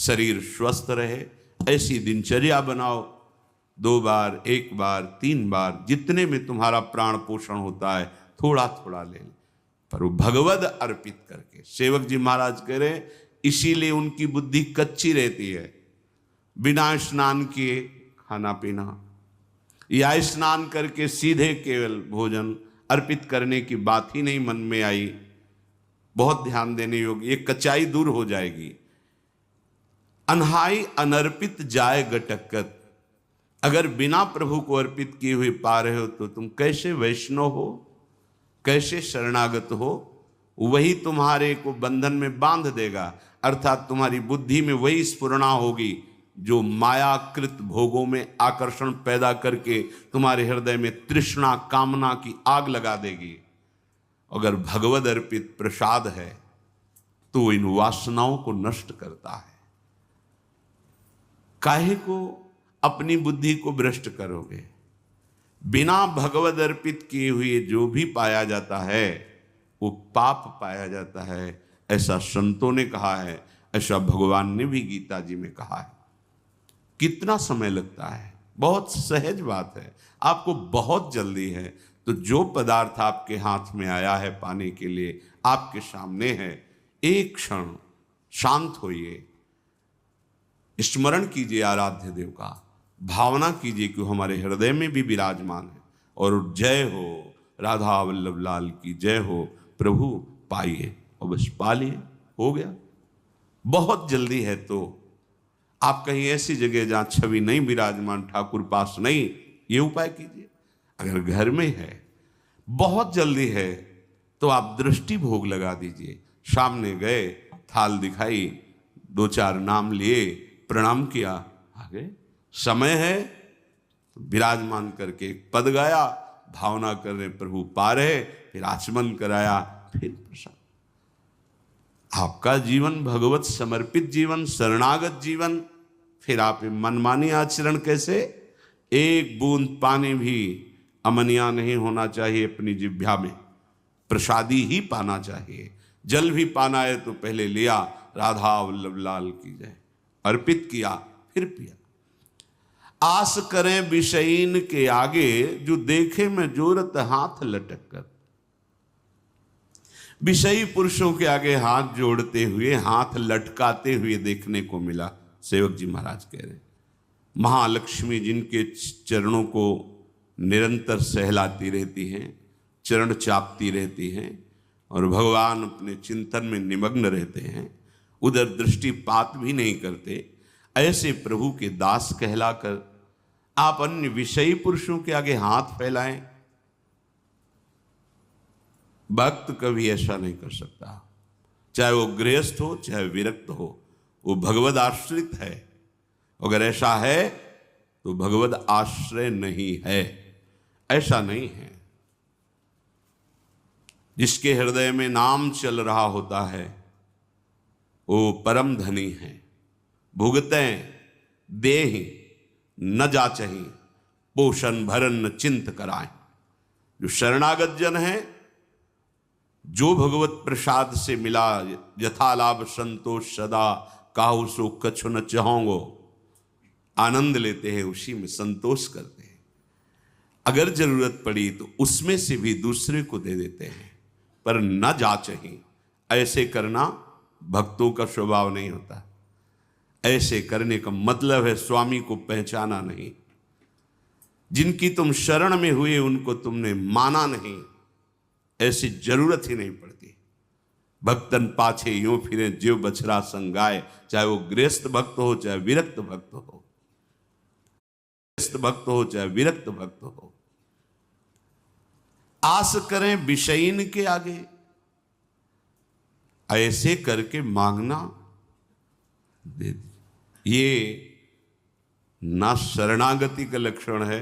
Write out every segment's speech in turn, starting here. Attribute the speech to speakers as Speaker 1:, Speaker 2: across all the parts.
Speaker 1: शरीर स्वस्थ रहे, ऐसी दिनचर्या बनाओ। 2 बार, 1 बार, 3 बार, जितने में तुम्हारा प्राण पोषण होता है थोड़ा थोड़ा ले, पर वो भगवद अर्पित करके। सेवक जी महाराज कह रहे, इसीलिए उनकी बुद्धि कच्ची रहती है। बिना स्नान किए खाना पीना, या स्नान करके सीधे केवल भोजन अर्पित करने की बात ही नहीं मन में आई। बहुत ध्यान देने योग्य, ये कच्चाई दूर हो जाएगी। अनहाई अनर्पित जाए गटकत, अगर बिना प्रभु को अर्पित किए हुए पा रहे हो तो तुम कैसे वैष्णव हो, कैसे शरणागत हो? वही तुम्हारे को बंधन में बांध देगा, अर्थात तुम्हारी बुद्धि में वही स्फुरणा होगी जो मायाकृत भोगों में आकर्षण पैदा करके तुम्हारे हृदय में तृष्णा कामना की आग लगा देगी। अगर भगवद अर्पित प्रसाद है तो इन वासनाओं को नष्ट करता है। काहे को अपनी बुद्धि को भ्रष्ट करोगे? बिना भगवद अर्पित किए हुए जो भी पाया जाता है वो पाप पाया जाता है, ऐसा संतों ने कहा है, ऐसा भगवान ने भी गीता जी में कहा है। कितना समय लगता है? बहुत सहज बात है, आपको बहुत जल्दी है। तो जो पदार्थ आपके हाथ में आया है पाने के लिए, आपके सामने है, एक क्षण शांत होइए, स्मरण कीजिए आराध्य देव का, भावना कीजिए कि हमारे हृदय में भी विराजमान है। और जय हो राधा वल्लभ लाल की जय हो, प्रभु पाइए और बस पा लिए, हो गया। बहुत जल्दी है तो आप कहीं ऐसी जगह जहां छवि नहीं विराजमान, ठाकुर पास नहीं, ये उपाय कीजिए। अगर घर में है, बहुत जल्दी है, तो आप दृष्टि भोग लगा दीजिए। सामने गए, थाल दिखाई, 2-4 नाम लिए, प्रणाम किया, आगे समय है विराजमान करके एक पद गाया, भावना कर रहे प्रभु पा रहे, फिर आचमन कराया, फिर प्रसाद। आपका जीवन भगवत समर्पित जीवन, शरणागत जीवन। फिर आप मनमानी आचरण कैसे? एक बूंद पानी भी अमनिया नहीं होना चाहिए अपनी जिह्वा में, प्रसादी ही पाना चाहिए। जल भी पाना है तो पहले लिया, राधा वल्लभ लाल की जय, अर्पित किया, फिर पिया। आस करें विषयीन के आगे, जो देखे में जोरत हाथ लटक कर। विषयी पुरुषों के आगे हाथ जोड़ते हुए, हाथ लटकाते हुए देखने को मिला। सेवक जी महाराज कह रहे, महालक्ष्मी जिनके चरणों को निरंतर सहलाती रहती हैं, चरण चापती रहती हैं, और भगवान अपने चिंतन में निमग्न रहते हैं, उधर दृष्टिपात भी नहीं करते, ऐसे प्रभु के दास कहलाकर आप अन्य विषयी पुरुषों के आगे हाथ फैलाएं। भक्त कभी ऐसा नहीं कर सकता, चाहे वो गृहस्थ हो चाहे विरक्त हो, वो भगवद आश्रित है। अगर ऐसा है तो भगवद आश्रय नहीं है, ऐसा नहीं है। जिसके हृदय में नाम चल रहा होता है वो परम धनी है। भुगतें देहि न जाचहि, पोषण भरन न चिंत कराएं। जो शरणागत जन है, जो भगवत प्रसाद से मिला, यथा लाभ संतोष सदा, काहू सो कछु न चाहोंगो, आनंद लेते हैं, उसी में संतोष करते हैं। अगर जरूरत पड़ी तो उसमें से भी दूसरे को दे देते हैं, पर न जाचहि। ऐसे करना भक्तों का स्वभाव नहीं होता। ऐसे करने का मतलब है स्वामी को पहचाना नहीं। जिनकी तुम शरण में हुए उनको तुमने माना नहीं, ऐसी जरूरत ही नहीं पड़ती। भक्तन पाछे यूं फिरे ज्यों बछड़ा संगाए, चाहे वो गृहस्थ भक्त हो चाहे विरक्त भक्त हो, गृहस्थ भक्त हो चाहे विरक्त भक्त हो। आस करें विषयीन के आगे, ऐसे करके मांगना दे। ये ना शरणागति का लक्षण है,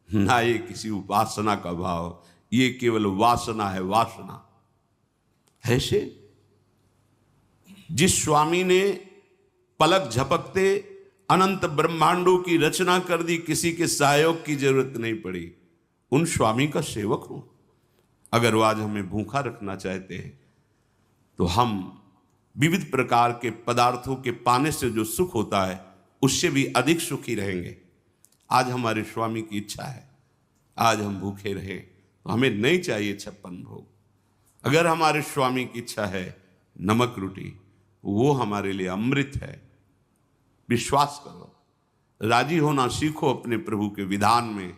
Speaker 1: ना ये किसी उपासना का भाव, ये केवल वासना है, वासना। ऐसे जिस स्वामी ने पलक झपकते अनंत ब्रह्मांडों की रचना कर दी, किसी के सहयोग की जरूरत नहीं पड़ी, उन स्वामी का सेवक हूं। अगर वो आज हमें भूखा रखना चाहते हैं तो हम विविध प्रकार के पदार्थों के पाने से जो सुख होता है उससे भी अधिक सुखी रहेंगे। आज हमारे स्वामी की इच्छा है आज हम भूखे रहें, तो हमें नहीं चाहिए 56 भोग। अगर हमारे स्वामी की इच्छा है नमक रोटी, वो हमारे लिए अमृत है। विश्वास करो, राजी होना सीखो अपने प्रभु के विधान में,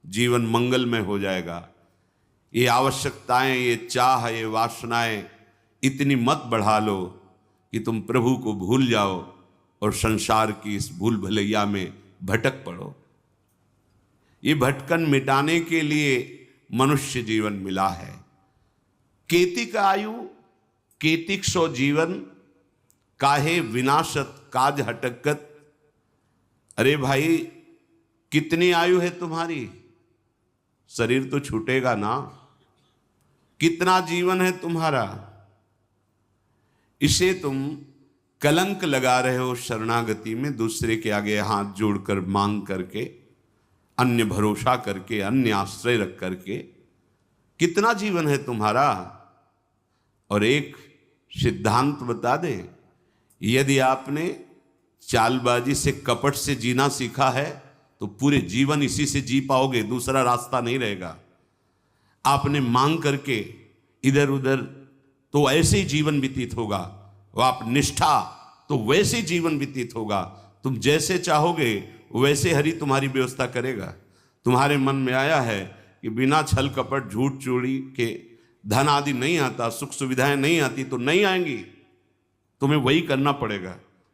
Speaker 1: जीवन मंगलमय हो जाएगा। ये आवश्यकताएं, ये चाह, ये वासनाएं इतनी मत बढ़ा लो कि तुम प्रभु को भूल जाओ और संसार की इस भूल भलैया में भटक पड़ो। ये भटकन मिटाने के लिए मनुष्य जीवन मिला है। केतिक आयु केतिक सो जीवन, काहे विनाशत काज हटकत। अरे भाई, कितनी आयु है तुम्हारी? शरीर तो छूटेगा ना। कितना जीवन है तुम्हारा? इसे तुम कलंक लगा रहे हो शरणागति में, दूसरे के आगे हाथ जोड़कर मांग करके, अन्य भरोसा करके, अन्य आश्रय रख करके। कितना जीवन है तुम्हारा? और एक सिद्धांत बता दे, यदि आपने चालबाजी से, कपट से जीना सीखा है तो पूरे जीवन इसी से जी पाओगे, दूसरा रास्ता नहीं रहेगा। आपने मांग करके इधर उधर तो ऐसे ही जीवन व्यतीत होगा, वो आप निष्ठा तो वैसे जीवन व्यतीत होगा। तुम जैसे चाहोगे वैसे हरि तुम्हारी व्यवस्था करेगा। तुम्हारे मन में आया है कि बिना छल कपट झूठ चोरी के धन आदि नहीं आता, सुख सुविधाएं नहीं आती, तो नहीं आएंगी, तुम्हें वही करना पड़ेगा।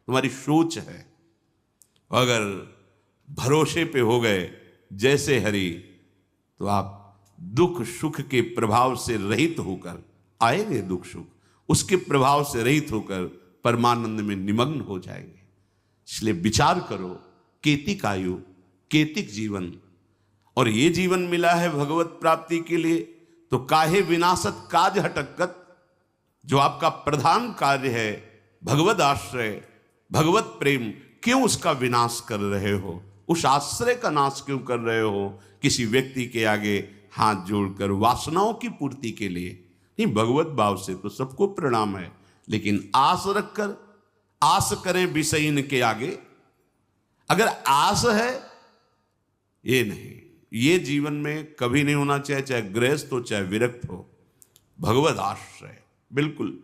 Speaker 1: तुम्हारी सोच है। अगर भरोसे पे हो गए जैसे हरि, तो आप दुख सुख के प्रभाव से रहित होकर आएंगे, दुख सुख उसके प्रभाव से रहित होकर परमानंद में निमग्न हो जाएंगे। इसलिए विचार करो, केतिक आयु केतिक जीवन, और ये जीवन मिला है भगवत प्राप्ति के लिए, तो काहे विनाशत काज हटकत। जो आपका प्रधान कार्य है भगवत आश्रय, भगवत प्रेम, क्यों उसका विनाश कर रहे हो? उस आश्रय का नाश क्यों कर रहे हो? किसी व्यक्ति के आगे हाथ जोड़कर वासनाओं की पूर्ति के लिए नहीं, भगवत भाव से तो सबको प्रणाम है, लेकिन आस रखकर, आस करें विषयीन के आगे। अगर आस है, ये नहीं, ये जीवन में कभी नहीं होना चाहिए, चाहे गृहस्थ हो चाहे विरक्त हो। भगवत आश्रय बिल्कुल,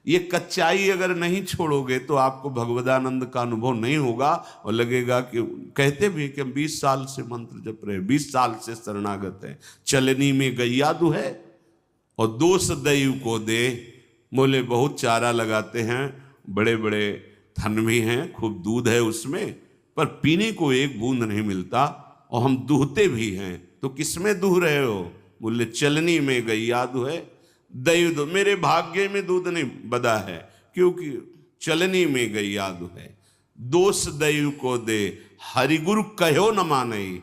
Speaker 1: ये कच्चाई अगर नहीं छोड़ोगे तो आपको भगवदानंद का अनुभव नहीं होगा, और लगेगा कि कहते भी कि हम 20 साल से मंत्र जप रहे, 20 साल से शरणागत है, चलनी में गैया दुहै और दोष दैव को दे। बोले बहुत चारा लगाते हैं, बड़े बड़े थन भी हैं, खूब दूध है उसमें, पर पीने को एक बूंद नहीं मिलता, और हम दूहते भी हैं, तो किसमें दूह रहे हो? बोले चलनी में गैया दुहै, दैव दो, मेरे भाग्य में दूध नहीं बदा है, क्योंकि चलनी में गैया दुहै, दोष दैव को दे, हरिगुरु कहो न मानई।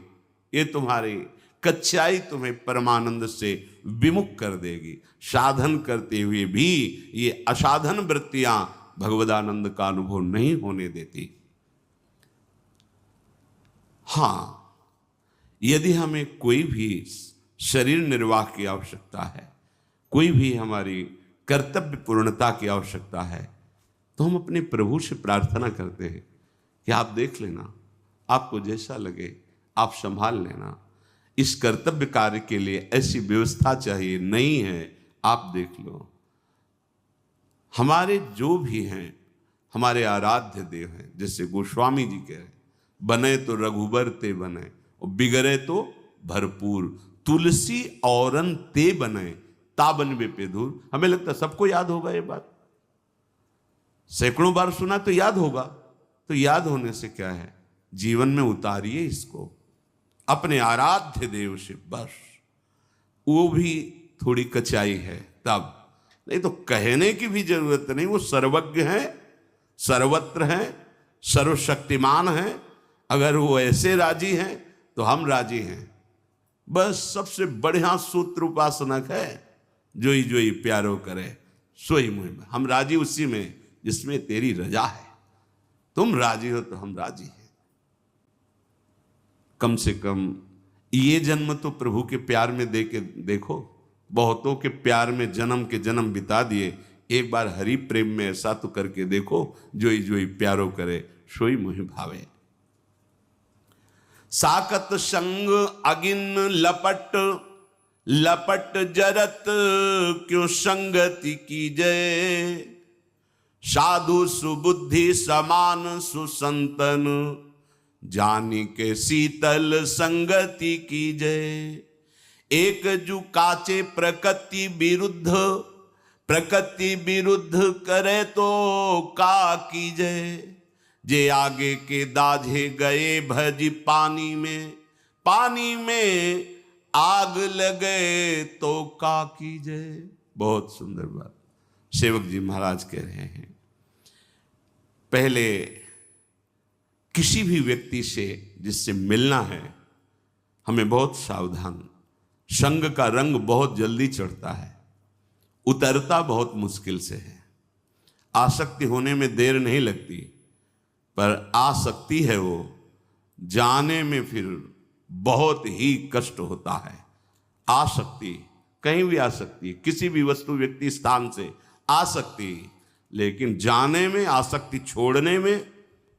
Speaker 1: ये तुम्हारी कच्चाई तुम्हें परमानंद से विमुख कर देगी। साधन करते हुए भी ये असाधन वृत्तियां भगवदानंद का अनुभव नहीं होने देती। हां, यदि हमें कोई भी शरीर निर्वाह की आवश्यकता है, कोई भी हमारी कर्तव्य पूर्णता की आवश्यकता है, तो हम अपने प्रभु से प्रार्थना करते हैं कि आप देख लेना, आपको जैसा लगे आप संभाल लेना। इस कर्तव्य कार्य के लिए ऐसी व्यवस्था चाहिए, नहीं है आप देख लो। हमारे जो भी हैं, हमारे आराध्य देव हैं, जैसे गोस्वामी जी कह रहे, बने तो रघुबर ते बने और बिगड़े तो भरपूर, तुलसी औरन ते बने ताबन वे पे दूर। हमें लगता है सबको याद होगा ये बात, सैकड़ों बार सुना तो याद होगा। तो याद होने से क्या है, जीवन में उतारिए इसको अपने आराध्य देव से, बस। वो भी थोड़ी कचाई है तब, नहीं तो कहने की भी जरूरत नहीं। वो सर्वज्ञ हैं, सर्वत्र हैं, सर्वशक्तिमान हैं। अगर वो ऐसे राजी हैं तो हम राजी हैं। बस सबसे बढ़िया सूत्र उपासनक है, जोई जोई प्यारो करे सोई मुहिम। हम राजी उसी में जिसमें तेरी रजा है। तुम राजी हो तो हम राजी हैं। कम से कम ये जन्म तो प्रभु के प्यार में दे के देखो। बहुतों के प्यार में जन्म के जन्म बिता दिए, एक बार हरि प्रेम में ऐसा तो करके देखो, जोई जोई प्यारो करे सोई मोहि भावे। साकत संग अगिन लपट, लपट जरत क्यों संगति कीजय। साधु सुबुद्धि समान सुसंतन, जानी के शीतल संगति कीजय। एक जू काचे प्रकृति विरुद्ध, प्रकृति विरुद्ध करे तो का कीजय। जे आगे के दाझे गए भज पानी में, पानी में आग लगे तो का कीजय। बहुत सुंदर बात सेवक जी महाराज कह रहे हैं। पहले किसी भी व्यक्ति से जिससे मिलना है हमें बहुत सावधान। संग का रंग बहुत जल्दी चढ़ता है, उतरता बहुत मुश्किल से है। आसक्ति होने में देर नहीं लगती, पर आसक्ति है वो जाने में फिर बहुत ही कष्ट होता है। आसक्ति कहीं भी आ सकती है, किसी भी वस्तु व्यक्ति स्थान से आ सकती है, लेकिन जाने में, आसक्ति छोड़ने में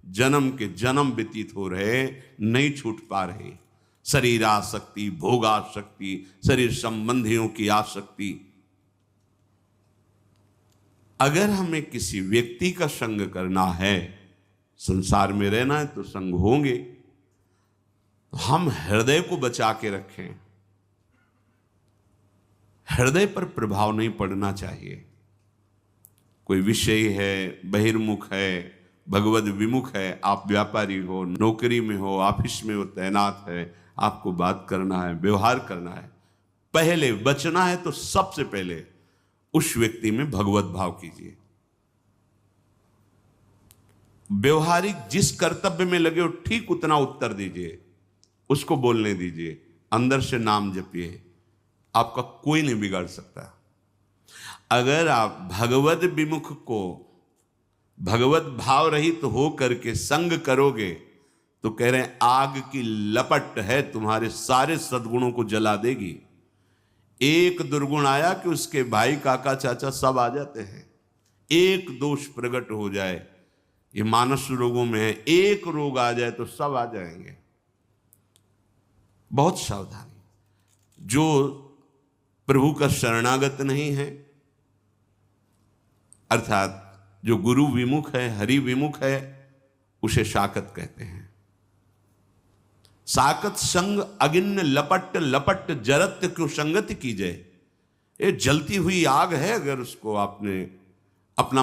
Speaker 1: जन्म के जन्म व्यतीत हो रहे, नहीं छूट पा रहे। शरीर आसक्ति, भोग आसक्ति, शरीर संबंधियों की आसक्ति। अगर हमें किसी व्यक्ति का संग करना है, संसार में रहना है तो संग होंगे, हम हृदय को बचा के रखें। हृदय पर प्रभाव नहीं पड़ना चाहिए। कोई विषय है, बहिर्मुख है, भगवद विमुख है, आप व्यापारी हो, नौकरी में हो, ऑफिस में हो, तैनात है, आपको बात करना है, व्यवहार करना है, पहले बचना है तो सबसे पहले उस व्यक्ति में भगवत भाव कीजिए। व्यवहारिक जिस कर्तव्य में लगे हो ठीक उतना उत्तर दीजिए, उसको बोलने दीजिए, अंदर से नाम जपिए, आपका कोई नहीं बिगाड़ सकता। अगर आप भगवत विमुख को भगवत भाव रहित तो हो करके संग करोगे तो कह रहे हैं आग की लपट है, तुम्हारे सारे सद्गुणों को जला देगी। एक दुर्गुण आया कि उसके भाई काका चाचा सब आ जाते हैं। एक दोष प्रकट हो जाए, ये मानस रोगों में है, एक रोग आ जाए तो सब आ जाएंगे। बहुत सावधानी। जो प्रभु का शरणागत नहीं है, अर्थात जो गुरु विमुख है, हरि विमुख है, उसे शाकत कहते हैं। साकत संग अगिन्न लपट, लपट जरत क्यों संगति कीजय। ये जलती हुई आग है, अगर उसको आपने अपना